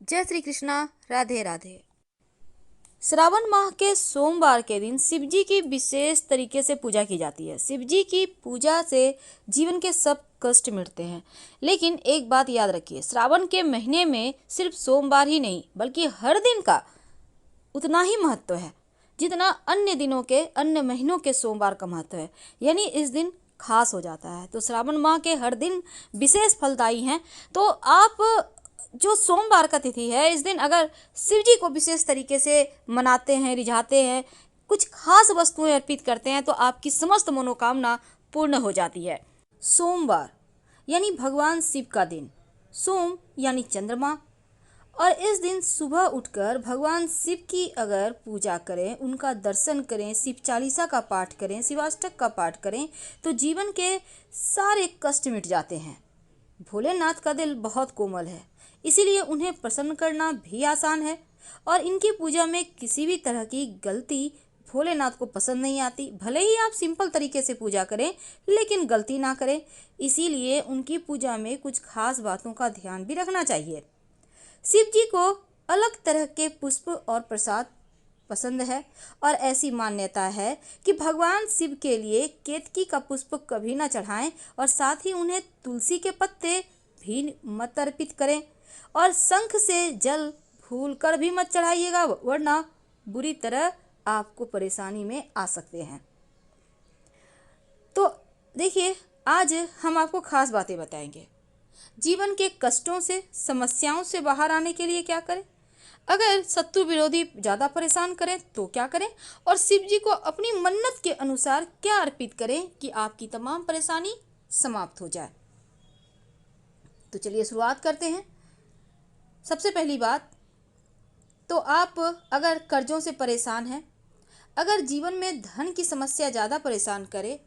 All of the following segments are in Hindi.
जय श्री कृष्णा। राधे राधे। श्रावण माह के सोमवार के दिन शिव जी की विशेष तरीके से पूजा की जाती है। शिव जी की पूजा से जीवन के सब कष्ट मिटते हैं। लेकिन एक बात याद रखिए, श्रावण के महीने में सिर्फ सोमवार ही नहीं बल्कि हर दिन का उतना ही महत्व है जितना अन्य दिनों के अन्य महीनों के सोमवार का महत्व है। यानी इस दिन खास हो जाता है। तो श्रावण माह के हर दिन विशेष फलदायी हैं। तो आप जो सोमवार का तिथि है, इस दिन अगर शिव जी को विशेष तरीके से मनाते हैं, रिझाते हैं, कुछ खास वस्तुएं अर्पित करते हैं तो आपकी समस्त मनोकामना पूर्ण हो जाती है। सोमवार यानी भगवान शिव का दिन, सोम यानी चंद्रमा। और इस दिन सुबह उठकर भगवान शिव की अगर पूजा करें, उनका दर्शन करें, शिव चालीसा का पाठ करें, शिवाष्टक का पाठ करें तो जीवन के सारे कष्ट मिट जाते हैं। भोलेनाथ का दिल बहुत कोमल है, इसीलिए उन्हें प्रसन्न करना भी आसान है। और इनकी पूजा में किसी भी तरह की गलती भोलेनाथ को पसंद नहीं आती। भले ही आप सिंपल तरीके से पूजा करें लेकिन गलती ना करें। इसीलिए उनकी पूजा में कुछ खास बातों का ध्यान भी रखना चाहिए। शिव जी को अलग तरह के पुष्प और प्रसाद पसंद है और ऐसी मान्यता है कि भगवान शिव के लिए केतकी का पुष्प कभी ना चढ़ाएं और साथ ही उन्हें तुलसी के पत्ते भी मत अर्पित करें और शंख से जल भूल कर भी मत चढ़ाइएगा, वरना बुरी तरह आपको परेशानी में आ सकते हैं। तो देखिए, आज हम आपको खास बातें बताएंगे। जीवन के कष्टों से, समस्याओं से बाहर आने के लिए क्या करें, अगर शत्रु विरोधी ज़्यादा परेशान करें तो क्या करें, और शिव जी को अपनी मन्नत के अनुसार क्या अर्पित करें कि आपकी तमाम परेशानी समाप्त हो जाए। तो चलिए शुरुआत करते हैं। सबसे पहली बात तो आप अगर कर्जों से परेशान हैं, अगर जीवन में धन की समस्या ज़्यादा परेशान करे,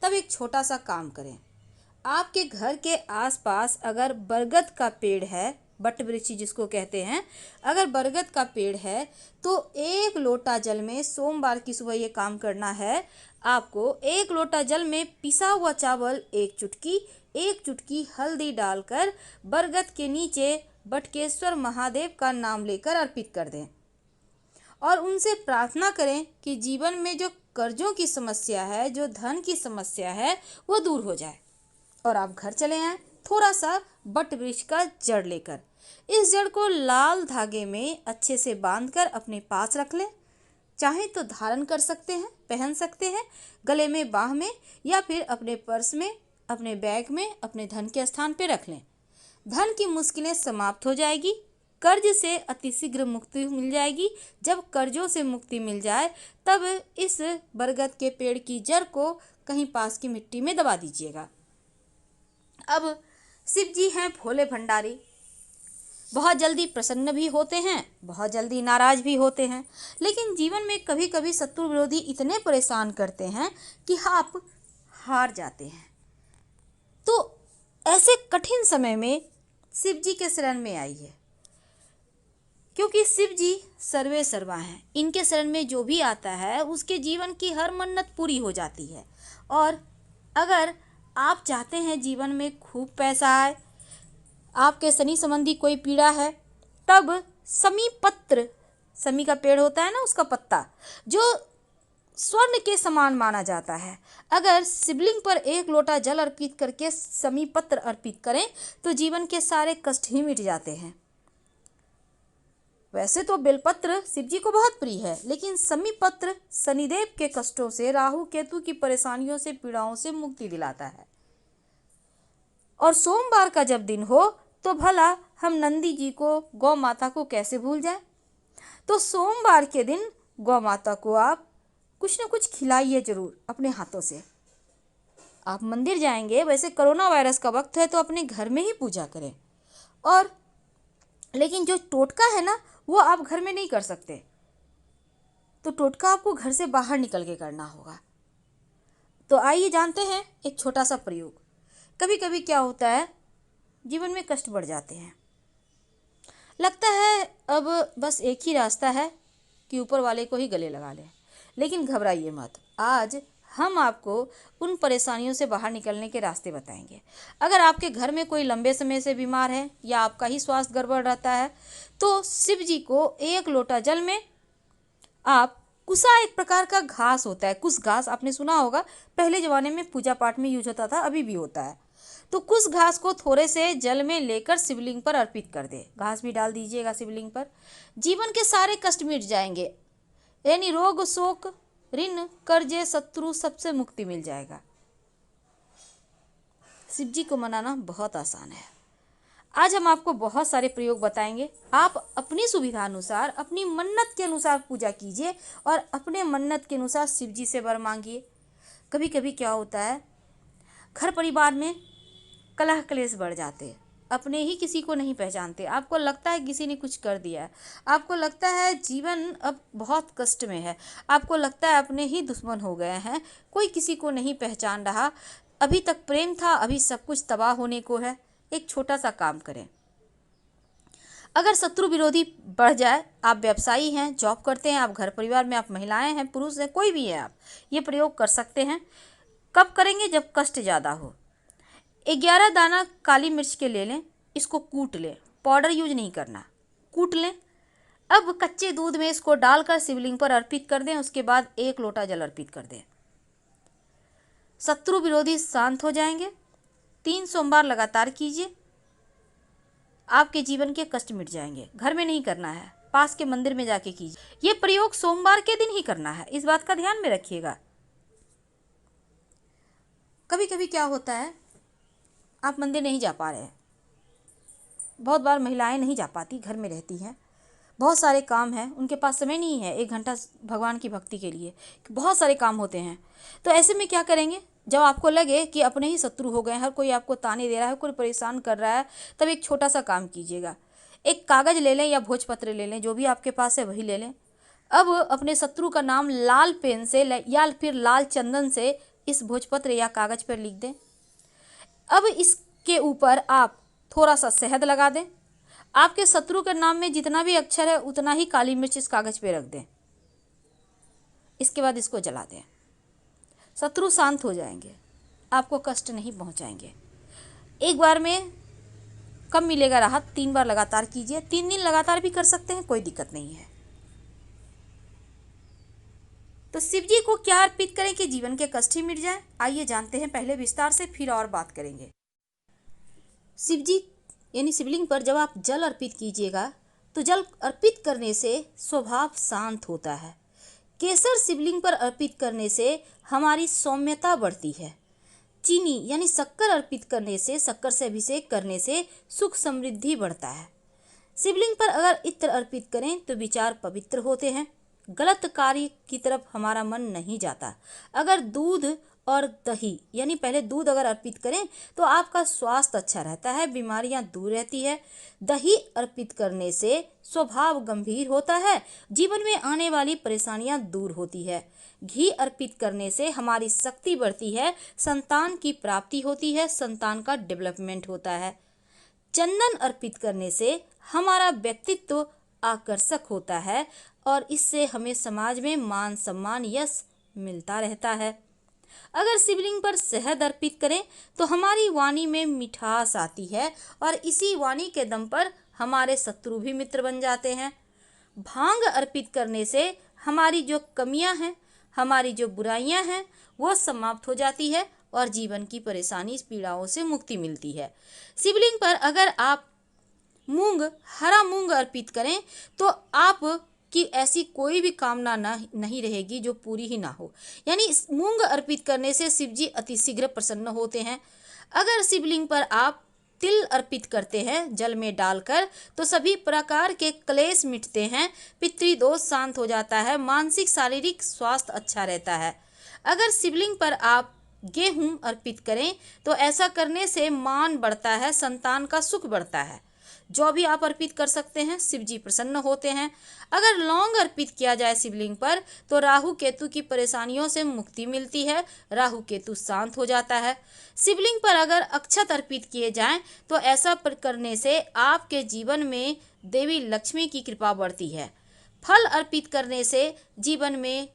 तब एक छोटा सा काम करें। आपके घर के आसपास अगर बरगद का पेड़ है, बट वृक्ष जिसको कहते हैं, अगर बरगद का पेड़ है तो 1 लोटा जल में सोमवार की सुबह ये काम करना है। आपको 1 लोटा जल में पिसा हुआ चावल 1 चुटकी हल्दी डालकर बरगद के नीचे बटकेश्वर महादेव का नाम लेकर अर्पित कर दें और उनसे प्रार्थना करें कि जीवन में जो कर्जों की समस्या है, जो धन की समस्या है, वो दूर हो जाए। और आप घर चले आएँ थोड़ा सा बट वृक्ष का जड़ लेकर। इस जड़ को लाल धागे में अच्छे से बांधकर अपने पास रख लें। चाहे तो धारण कर सकते हैं, पहन सकते हैं, गले में, बाह में, या फिर अपने पर्स में, अपने बैग में, अपने धन के स्थान पे रख लें। धन की मुश्किलें समाप्त हो जाएगी, कर्ज से अतिशीघ्र मुक्ति मिल जाएगी। जब कर्जों से मुक्ति मिल जाए तब इस बरगद के पेड़ की जड़ को कहीं पास की मिट्टी में दबा दीजिएगा। अब शिव जी हैं भोले भंडारी, बहुत जल्दी प्रसन्न भी होते हैं, बहुत जल्दी नाराज भी होते हैं। लेकिन जीवन में कभी कभी शत्रु विरोधी इतने परेशान करते हैं कि आप हार जाते हैं। तो ऐसे कठिन समय में शिव जी के शरण में आइए, क्योंकि शिव जी सर्वे सर्वा हैं। इनके शरण में जो भी आता है उसके जीवन की हर मन्नत पूरी हो जाती है। और अगर आप चाहते हैं जीवन में खूब पैसा आए, आपके शनि संबंधी कोई पीड़ा है, तब शमी पत्र, शमी का पेड़ होता है ना, उसका पत्ता जो स्वर्ण के समान माना जाता है, अगर शिवलिंग पर 1 लोटा जल अर्पित करके शमी पत्र अर्पित करें तो जीवन के सारे कष्ट ही मिट जाते हैं। वैसे तो बेलपत्र शिव जी को बहुत प्रिय है, लेकिन शमी पत्र शनिदेव के कष्टों से, राहु केतु की परेशानियों से, पीड़ाओं से मुक्ति दिलाता है। और सोमवार का जब दिन हो तो भला हम नंदी जी को, गौ माता को कैसे भूल जाएं। तो सोमवार के दिन गौ माता को आप कुछ न कुछ खिलाइए जरूर अपने हाथों से। आप मंदिर जाएंगे, वैसे कोरोना वायरस का वक्त है तो अपने घर में ही पूजा करें। और लेकिन जो टोटका है ना, वो आप घर में नहीं कर सकते, तो टोटका आपको घर से बाहर निकल के करना होगा। तो आइए जानते हैं एक छोटा सा प्रयोग। कभी कभी क्या होता है, जीवन में कष्ट बढ़ जाते हैं, लगता है अब बस एक ही रास्ता है कि ऊपर वाले को ही गले लगा लें। लेकिन घबराइए मत, आज हम आपको उन परेशानियों से बाहर निकलने के रास्ते बताएंगे। अगर आपके घर में कोई लंबे समय से बीमार है या आपका ही स्वास्थ्य गड़बड़ रहता है तो शिव जी को 1 लोटा जल में आप कुसा, एक प्रकार का घास होता है, कुस घास आपने सुना होगा, पहले ज़माने में पूजा पाठ में यूज होता था, अभी भी होता है। तो कुस घास को थोड़े से जल में लेकर शिवलिंग पर अर्पित कर दे। घास भी डाल दीजिएगा शिवलिंग पर। जीवन के सारे कष्ट मिट जाएंगे, यानी रोग शोक ऋण कर्जे शत्रु सबसे मुक्ति मिल जाएगा। शिव जी को मनाना बहुत आसान है। आज हम आपको बहुत सारे प्रयोग बताएंगे। आप अपनी सुविधा अनुसार, अपनी मन्नत के अनुसार पूजा कीजिए और अपने मन्नत के अनुसार शिव जी से वर मांगिए। कभी कभी क्या होता है, घर परिवार में कलह क्लेश बढ़ जाते हैं, अपने ही किसी को नहीं पहचानते, आपको लगता है किसी ने कुछ कर दिया है, आपको लगता है जीवन अब बहुत कष्ट में है, आपको लगता है अपने ही दुश्मन हो गए हैं, कोई किसी को नहीं पहचान रहा, अभी तक प्रेम था, अभी सब कुछ तबाह होने को है। एक छोटा सा काम करें। अगर शत्रु विरोधी बढ़ जाए, आप व्यवसायी हैं, जॉब करते हैं, आप घर परिवार में, आप महिलाएं हैं, पुरुष हैं, कोई भी है, आप ये प्रयोग कर सकते हैं। कब करेंगे? जब कष्ट ज़्यादा हो। 11 दाना काली मिर्च के ले लें, इसको कूट लें, पाउडर यूज नहीं करना, कूट लें। अब कच्चे दूध में इसको डालकर शिवलिंग पर अर्पित कर दें, उसके बाद 1 लोटा जल अर्पित कर दें। शत्रु विरोधी शांत हो जाएंगे। 3 सोमवार लगातार कीजिए, आपके जीवन के कष्ट मिट जाएंगे। घर में नहीं करना है, पास के मंदिर में जाके कीजिए। ये प्रयोग सोमवार के दिन ही करना है, इस बात का ध्यान में रखिएगा। कभी कभी क्या होता है, आप मंदिर नहीं जा पा रहे हैं, बहुत बार महिलाएं नहीं जा पाती, घर में रहती हैं, बहुत सारे काम हैं, उनके पास समय नहीं है 1 घंटा भगवान की भक्ति के लिए, बहुत सारे काम होते हैं। तो ऐसे में क्या करेंगे, जब आपको लगे कि अपने ही शत्रु हो गए हैं, हर कोई आपको ताने दे रहा है, कोई परेशान कर रहा है, तब एक छोटा सा काम कीजिएगा। एक कागज़ ले लें या भोजपत्र ले लें, जो भी आपके पास है वही ले लें। अब अपने शत्रु का नाम लाल पेन से या फिर लाल चंदन से इस भोजपत्र या कागज़ पर लिख दें। अब इसके ऊपर आप थोड़ा सा शहद लगा दें। आपके शत्रु के नाम में जितना भी अक्षर है उतना ही काली मिर्च इस कागज पे रख दें। इसके बाद इसको जला दें। शत्रु शांत हो जाएंगे, आपको कष्ट नहीं पहुंचाएंगे। एक बार में कम मिलेगा राहत, 3 बार लगातार कीजिए। 3 दिन लगातार भी कर सकते हैं, कोई दिक्कत नहीं है। तो शिव जी को क्या अर्पित करें कि जीवन के कष्ट ही मिट जाए? आइए जानते हैं पहले विस्तार से, फिर और बात करेंगे। शिव जी यानी शिवलिंग पर जब आप जल अर्पित कीजिएगा तो जल अर्पित करने से स्वभाव शांत होता है। केसर शिवलिंग पर अर्पित करने से हमारी सौम्यता बढ़ती है। चीनी यानी शक्कर अर्पित करने से, शक्कर से अभिषेक करने से सुख समृद्धि बढ़ता है। शिवलिंग पर अगर इत्र अर्पित करें तो विचार पवित्र होते हैं, गलत कार्य की तरफ हमारा मन नहीं जाता। अगर दूध और दही यानी पहले दूध अगर अर्पित करें तो आपका स्वास्थ्य अच्छा रहता है, बीमारियां दूर रहती है। दही अर्पित करने से स्वभाव गंभीर होता है, जीवन में आने वाली परेशानियां दूर होती है। घी अर्पित करने से हमारी शक्ति बढ़ती है, संतान की प्राप्ति होती है, संतान का डेवलपमेंट होता है। चंदन अर्पित करने से हमारा व्यक्तित्व आकर्षक होता है और इससे हमें समाज में मान सम्मान यश मिलता रहता है। अगर शिवलिंग पर शहद अर्पित करें तो हमारी वाणी में मिठास आती है और इसी वाणी के दम पर हमारे शत्रु भी मित्र बन जाते हैं। भांग अर्पित करने से हमारी जो कमियां हैं, हमारी जो बुराइयां हैं वो समाप्त हो जाती है और जीवन की परेशानी पीड़ाओं से मुक्ति मिलती है। शिवलिंग पर अगर आप हरा मूंग अर्पित करें तो आप कि ऐसी कोई भी कामना नहीं रहेगी जो पूरी ही ना हो। यानी मूंग अर्पित करने से शिव जी अतिशीघ्र प्रसन्न होते हैं। अगर शिवलिंग पर आप तिल अर्पित करते हैं जल में डालकर तो सभी प्रकार के क्लेश मिटते हैं, पितृदोष शांत हो जाता है, मानसिक शारीरिक स्वास्थ्य अच्छा रहता है। अगर शिवलिंग पर आप गेहूं अर्पित करें तो ऐसा करने से मान बढ़ता है, संतान का सुख बढ़ता है। जो भी आप अर्पित कर सकते हैं, शिव जी प्रसन्न होते हैं। अगर लौंग अर्पित किया जाए शिवलिंग पर तो राहु केतु की परेशानियों से मुक्ति मिलती है, राहु केतु शांत हो जाता है। शिवलिंग पर अगर अक्षत अर्पित किए जाएं तो ऐसा करने से आपके जीवन में देवी लक्ष्मी की कृपा बढ़ती है। फल अर्पित करने से जीवन में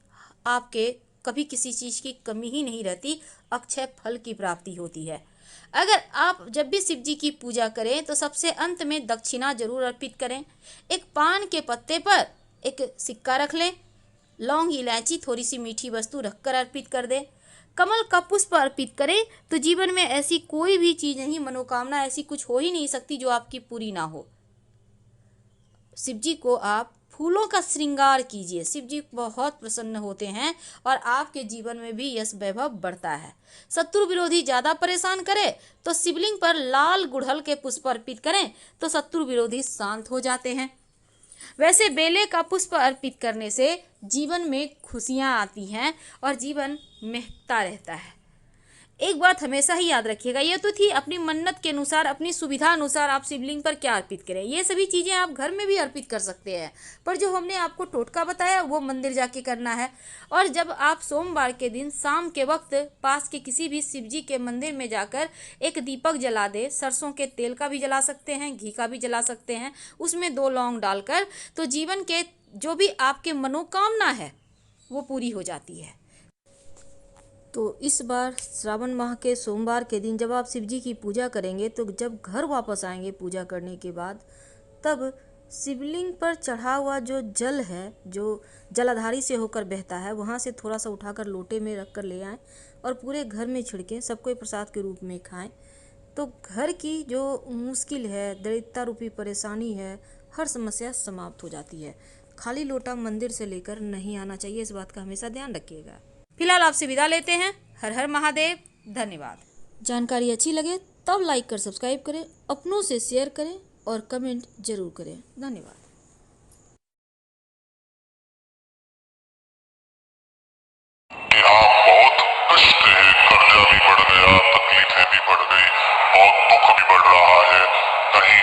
आपके कभी किसी चीज़ की कमी ही नहीं रहती, अक्षय फल की प्राप्ति होती है। अगर आप जब भी शिव जी की पूजा करें तो सबसे अंत में दक्षिणा जरूर अर्पित करें। एक पान के पत्ते पर एक सिक्का रख लें, लौंग, इलायची, थोड़ी सी मीठी वस्तु रखकर अर्पित कर दें। कमल का पुष्प अर्पित करें तो जीवन में ऐसी कोई भी चीज़ नहीं, मनोकामना ऐसी कुछ हो ही नहीं सकती जो आपकी पूरी ना हो। शिव जी को आप फूलों का श्रृंगार कीजिए, शिव जी बहुत प्रसन्न होते हैं और आपके जीवन में भी यश वैभव बढ़ता है। शत्रु विरोधी ज़्यादा परेशान करे तो शिवलिंग पर लाल गुड़हल के पुष्प अर्पित करें तो शत्रु विरोधी शांत हो जाते हैं। वैसे बेले का पुष्प अर्पित करने से जीवन में खुशियाँ आती हैं और जीवन महकता रहता है। एक बात हमेशा ही याद रखिएगा, ये तो थी अपनी मन्नत के अनुसार, अपनी सुविधा अनुसार आप शिवलिंग पर क्या अर्पित करें। ये सभी चीज़ें आप घर में भी अर्पित कर सकते हैं, पर जो हमने आपको टोटका बताया वो मंदिर जाके करना है। और जब आप सोमवार के दिन शाम के वक्त पास के किसी भी शिव जी के मंदिर में जाकर एक दीपक जला दे, सरसों के तेल का भी जला सकते हैं, घी का भी जला सकते हैं, उसमें 2 लौंग डालकर, तो जीवन के जो भी आपके मनोकामना है वो पूरी हो जाती है। तो इस बार श्रावण माह के सोमवार के दिन जब आप शिव जी की पूजा करेंगे तो जब घर वापस आएंगे पूजा करने के बाद, तब शिवलिंग पर चढ़ा हुआ जो जल है, जो जलाधारी से होकर बहता है, वहाँ से थोड़ा सा उठाकर लोटे में रख कर ले आएँ और पूरे घर में छिड़कें, सबको प्रसाद के रूप में खाएं। तो घर की जो मुश्किल है, दरिद्रता रूपी परेशानी है, हर समस्या समाप्त हो जाती है। खाली लोटा मंदिर से लेकर नहीं आना चाहिए, इस बात का हमेशा ध्यान रखिएगा। फिलहाल आपसे विदा लेते हैं। हर हर महादेव। धन्यवाद। जानकारी अच्छी लगे तब लाइक कर सब्सक्राइब करें, अपनों से शेयर करें और कमेंट जरूर करें। धन्यवाद। कि आप बहुत कष्ट है, कर्जा भी बढ़ गया, तकलीफें भी बढ़ गई, बहुत दुख भी बढ़ रहा है, कहीं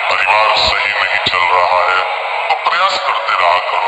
परिवार सही नहीं चल रहा है, तो प्रयास करते रहा करो।